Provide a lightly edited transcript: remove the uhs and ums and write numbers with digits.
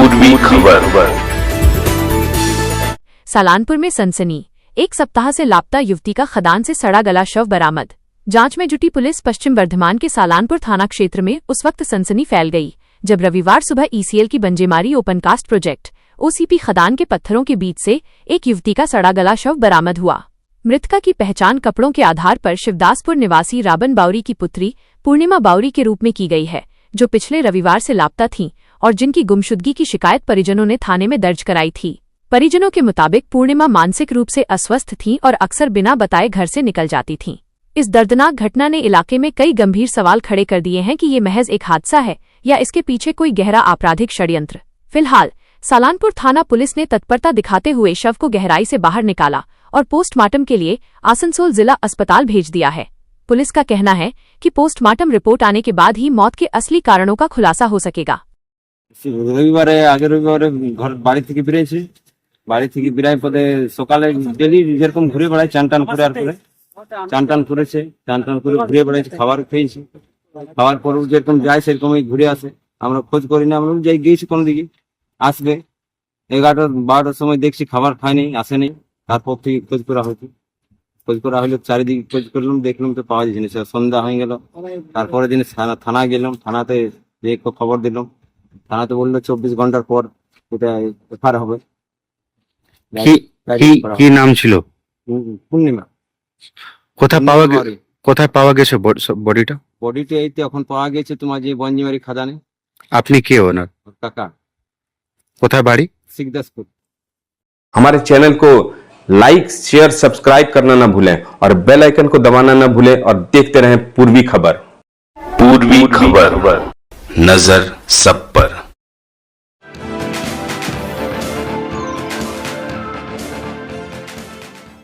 पूर्वी खबर। सालानपुर में सनसनी, एक सप्ताह से लापता युवती का खदान से सड़ा गला शव बरामद। जांच में जुटी पुलिस। पश्चिम वर्धमान के सालानपुर थाना क्षेत्र में उस वक्त सनसनी फैल गई जब रविवार सुबह ईसीएल की बंजेमारी ओपनकास्ट प्रोजेक्ट ओसीपी खदान के पत्थरों के बीच से एक युवती का सड़ा गला शव बरामद हुआ। मृतका की पहचान कपड़ों के आधार पर शिवदासपुर निवासी राबन बाउरी की पुत्री पूर्णिमा बाउरी के रूप में की गई है, जो पिछले रविवार से लापता थीं और जिनकी गुमशुदगी की शिकायत परिजनों ने थाने में दर्ज कराई थी। परिजनों के मुताबिक पूर्णिमा मानसिक रूप से अस्वस्थ थीं और अक्सर बिना बताए घर से निकल जाती थीं। इस दर्दनाक घटना ने इलाके में कई गंभीर सवाल खड़े कर दिए हैं कि ये महज एक हादसा है या इसके पीछे कोई गहरा आपराधिक षड्यंत्र। फिलहाल सालानपुर थाना पुलिस ने तत्परता दिखाते हुए शव को गहराई से बाहर निकाला और पोस्टमार्टम के लिए आसनसोल जिला अस्पताल भेज दिया है। पुलिस का कहना है कि पोस्टमार्टम रिपोर्ट आने के बाद ही मौत के असली कारणों का खुलासा हो सकेगा। রবিবারে আগের রবিবারে ঘর বাড়ি থেকে বেরিয়েছি। বাড়ি থেকে বেরাই পথে সকালে ডেলি যেরকম ঘুরে বেড়াই চান টান করে আর করে চান টান করেছে, চান টান করে ঘুরে বেড়াইছে, খাবার খেয়েছি। খাওয়ার পর যেরকম যায় সেরকমই ঘুরে আসে। আমরা খোঁজ করি না, আমরা যাই গিয়েছি কোনো দিকে আসবে 11-12টার সময় দেখছি খাবার খায়নি, আসেনি। তারপর থেকে খোঁজ করা হয়েছে। খোঁজ করা হলো, চারিদিকে খোঁজ করলাম, দেখলাম তো পাওয়া যাচ্ছে না। সন্ধ্যা হয়ে গেল। তারপরে দিনে থানা গেলাম, থানাতে যে খবর দিলাম। থানাতে বললো 24 ঘন্টার পর এটা এফআইআর হবে। কি নাম ছিল? পূর্ণিমা। কোথায় পাওয়া গেছে বডিটা? বডিটা এই তো এখন পাওয়া গেছে তোমার যে বঞ্জিমারি খাদানে। আপনি কে ওনার কাকা? কোথায় বাড়ি? सिकदासपुर। हमारे चैनल को लाइक, शेयर, सब्सक्राइब करना ना भूलें और बेल आइकन को दबाना ना भूलें और देखते रहें पूर्वी खबर। पूर्वी खबर, नजर सब पर।